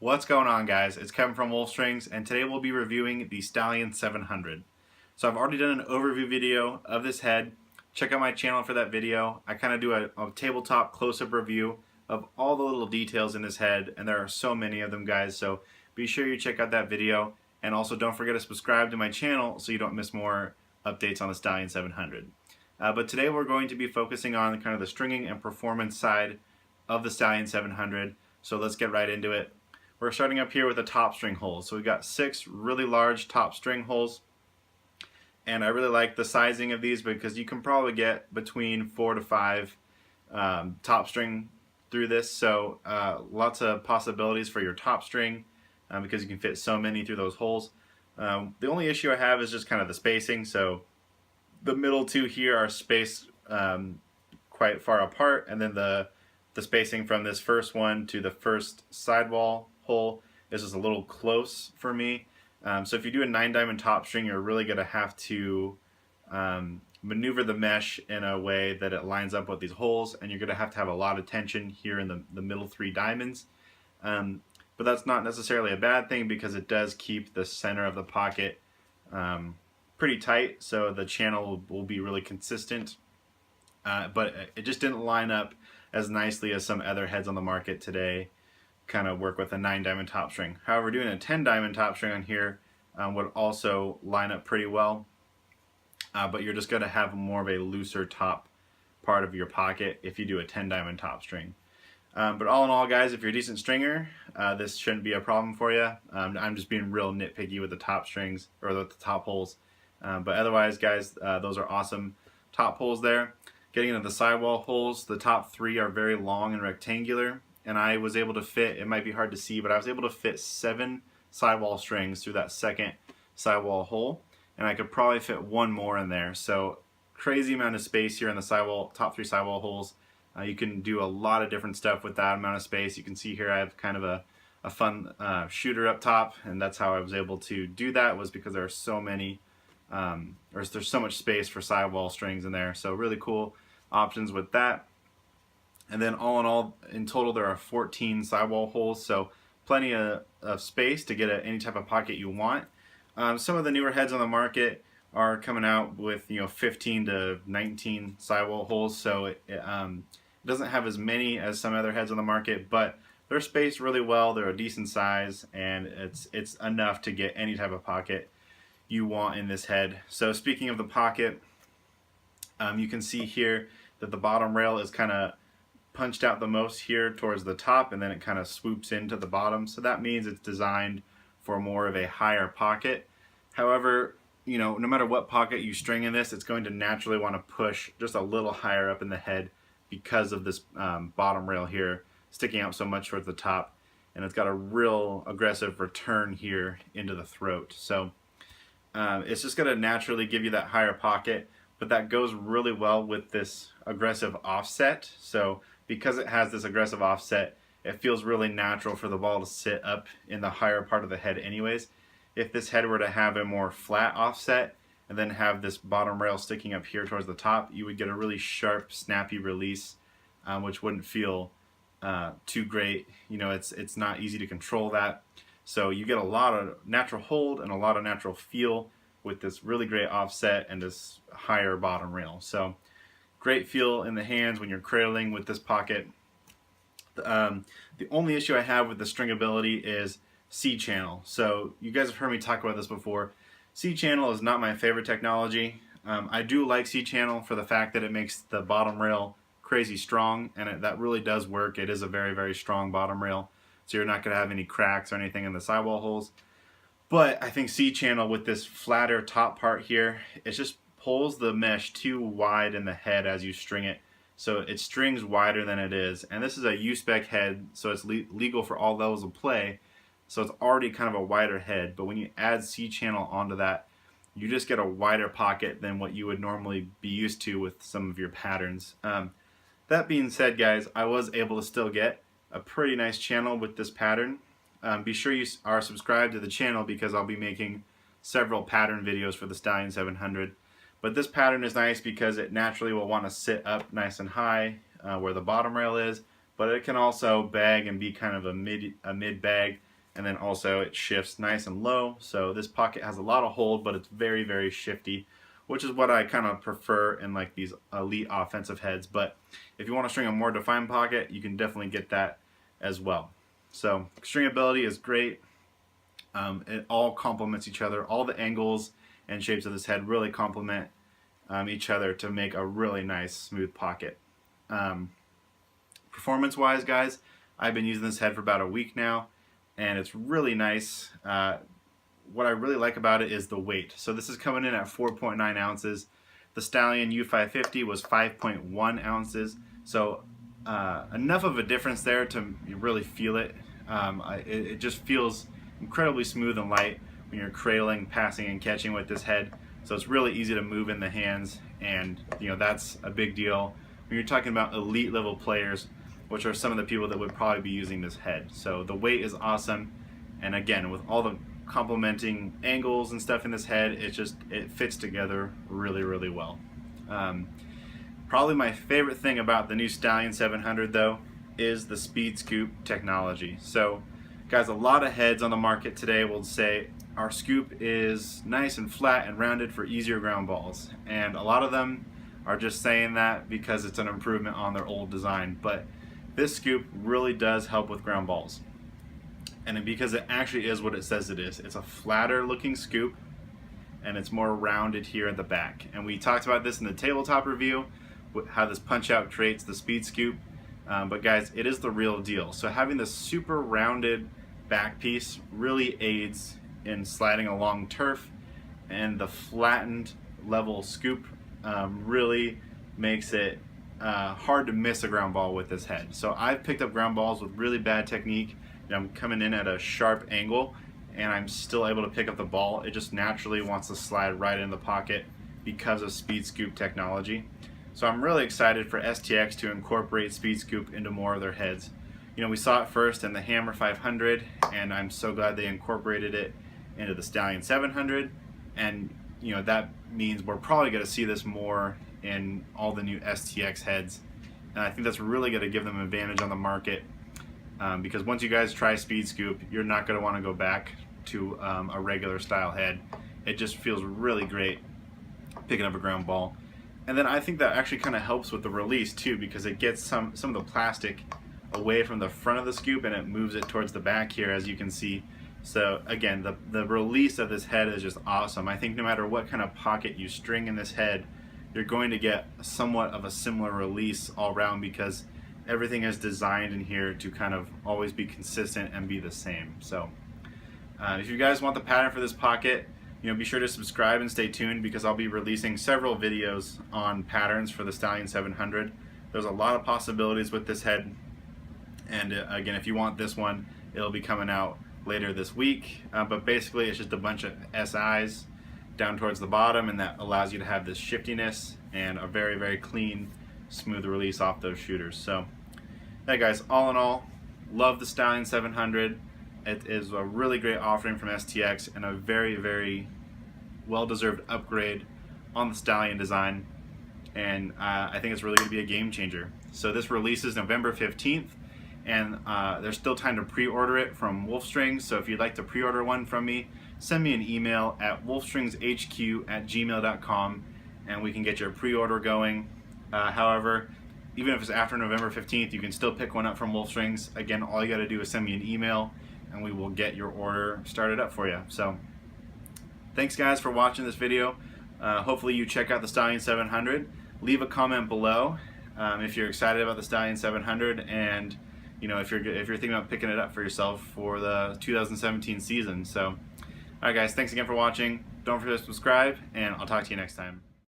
What's going on, guys? It's Kevin from Wolf Strings, and today we'll be reviewing the Stallion 700. So I've already done an overview video of this head. Check out my channel for that video. I kind of do a tabletop close-up review of all the little details in this head, and there are so many of them, guys, so be sure you check out that video, and also don't forget to subscribe to my channel so you don't miss more updates on the Stallion 700. But today we're going to be focusing on kind of the stringing and performance side of the Stallion 700, so let's get right into it. We're starting up here with the top string holes. So we've got 6 really large top string holes, and I really like the sizing of these because you can probably get between 4 to 5 top string through this, so lots of possibilities for your top string because you can fit so many through those holes. The only issue I have is just kind of the spacing, so the middle two here are spaced quite far apart, and then the spacing from this first one to the first sidewall hole is just a little close for me. So if you do a 9-diamond top string, you're really going to have to maneuver the mesh in a way that it lines up with these holes, and you're going to have a lot of tension here in the middle 3 diamonds. But that's not necessarily a bad thing because it does keep the center of the pocket pretty tight, so the channel will be really consistent. But it just didn't line up as nicely as some other heads on the market today kind of work with a 9-diamond top string. However, doing a 10-diamond top string on here would also line up pretty well, but you're just going to have more of a looser top part of your pocket if you do a 10-diamond top string. But all in all, guys, if you're a decent stringer, this shouldn't be a problem for you. I'm just being real nitpicky with the top strings, or with the top holes. But otherwise, guys, those are awesome top holes there. Getting into the sidewall holes, the top 3 are very long and rectangular, and I was able to fit, it might be hard to see, but I was able to fit 7 sidewall strings through that second sidewall hole, and I could probably fit 1 more in there. So crazy amount of space here in the sidewall, top 3 sidewall holes. You can do a lot of different stuff with that amount of space. You can see here I have kind of a fun shooter up top, and that's how I was able to do that, was because there are so many, there's so much space for sidewall strings in there. So really cool options with that. And then all in all, in total, there are 14 sidewall holes, so plenty of space to get any type of pocket you want. Some of the newer heads on the market are coming out with 15 to 19 sidewall holes, so it doesn't have as many as some other heads on the market, but they're spaced really well. They're a decent size, and it's enough to get any type of pocket you want in this head. So speaking of the pocket, you can see here that the bottom rail is kind of punched out the most here towards the top, and then it kind of swoops into the bottom, so that means it's designed for more of a higher pocket. However, no matter what pocket you string in this, it's going to naturally want to push just a little higher up in the head because of this bottom rail here sticking out so much towards the top, and it's got a real aggressive return here into the throat. So it's just going to naturally give you that higher pocket, but that goes really well with this aggressive offset. So because it has this aggressive offset, it feels really natural for the ball to sit up in the higher part of the head anyways. If this head were to have a more flat offset and then have this bottom rail sticking up here towards the top, you would get a really sharp, snappy release, which wouldn't feel too great. It's not easy to control that. So you get a lot of natural hold and a lot of natural feel with this really great offset and this higher bottom rail. So great feel in the hands when you're cradling with this pocket. The only issue I have with the stringability is C-channel. So you guys have heard me talk about this before. C-channel is not my favorite technology. I do like C-channel for the fact that it makes the bottom rail crazy strong, and that really does work. It is a very, very strong bottom rail, so you're not going to have any cracks or anything in the sidewall holes. But I think C-channel with this flatter top part here, it just pulls the mesh too wide in the head as you string it, so it strings wider than it is. And this is a U-spec head, so it's legal for all levels of play, so it's already kind of a wider head. But when you add C-channel onto that, you just get a wider pocket than what you would normally be used to with some of your patterns. That being said, guys, I was able to still get a pretty nice channel with this pattern. Be sure you are subscribed to the channel because I'll be making several pattern videos for the Stallion 700. But this pattern is nice because it naturally will want to sit up nice and high where the bottom rail is, but it can also bag and be kind of a mid bag and then also it shifts nice and low. So this pocket has a lot of hold, but it's very, very shifty, which is what I kind of prefer in like these elite offensive heads. But if you want to string a more defined pocket, you can definitely get that as well. So stringability is great. It all complements each other. All the angles and shapes of this head really complement each other to make a really nice smooth pocket. Performance wise, guys, I've been using this head for about a week now, and it's really nice. What I really like about it is the weight. So this is coming in at 4.9 ounces. The Stallion U550 was 5.1 ounces. So enough of a difference there to really feel it. It just feels incredibly smooth and light when you're cradling, passing, and catching with this head. So it's really easy to move in the hands, and that's a big deal when you're talking about elite level players, which are some of the people that would probably be using this head. So the weight is awesome, and again, with all the complementing angles and stuff in this head, it fits together really, really well. Probably my favorite thing about the new Stallion 700 though is the speed scoop technology. So guys, a lot of heads on the market today will say our scoop is nice and flat and rounded for easier ground balls, and a lot of them are just saying that because it's an improvement on their old design, but this scoop really does help with ground balls, and because it actually is what it says it is. It's a flatter looking scoop, and it's more rounded here at the back. And we talked about this in the tabletop review, how this punch out creates the speed scoop, but guys, it is the real deal. So having this super rounded back piece really aids in sliding along turf, and the flattened level scoop really makes it hard to miss a ground ball with this head. So I've picked up ground balls with really bad technique. I'm coming in at a sharp angle, and I'm still able to pick up the ball. It just naturally wants to slide right in the pocket because of speed scoop technology. So I'm really excited for STX to incorporate speed scoop into more of their heads. We saw it first in the Hammer 500, and I'm so glad they incorporated it into the Stallion 700, and that means we're probably going to see this more in all the new STX heads, and I think that's really going to give them an advantage on the market, because once you guys try speed scoop, you're not going to want to go back to a regular style head. It just feels really great picking up a ground ball. And then I think that actually kind of helps with the release too, because it gets some of the plastic away from the front of the scoop and it moves it towards the back here, as you can see. So again, the release of this head is just awesome. I think no matter what kind of pocket you string in this head, you're going to get somewhat of a similar release all around, because everything is designed in here to kind of always be consistent and be the same. So if you guys want the pattern for this pocket, be sure to subscribe and stay tuned, because I'll be releasing several videos on patterns for the Stallion 700. There's a lot of possibilities with this head, and again, if you want this one, it'll be coming out later this week, but basically it's just a bunch of SIs down towards the bottom, and that allows you to have this shiftiness and a very, very clean, smooth release off those shooters. So hey guys, all in all, love the Stallion 700. It is a really great offering from STX, and a very, very well-deserved upgrade on the Stallion design, and I think it's really going to be a game changer. So this releases November 15th, and there's still time to pre-order it from Wolfstrings. So if you'd like to pre-order one from me, send me an email at wolfstringshq@gmail.com, and we can get your pre-order going. However, even if it's after November 15th, you can still pick one up from Wolfstrings. Again, all you got to do is send me an email, and we will get your order started up for you. So thanks guys for watching this video. Hopefully you check out the Stallion 700. Leave a comment below if you're excited about the Stallion 700, and if you're thinking about picking it up for yourself for the 2017 season. So alright guys, thanks again for watching. Don't forget to subscribe, and I'll talk to you next time.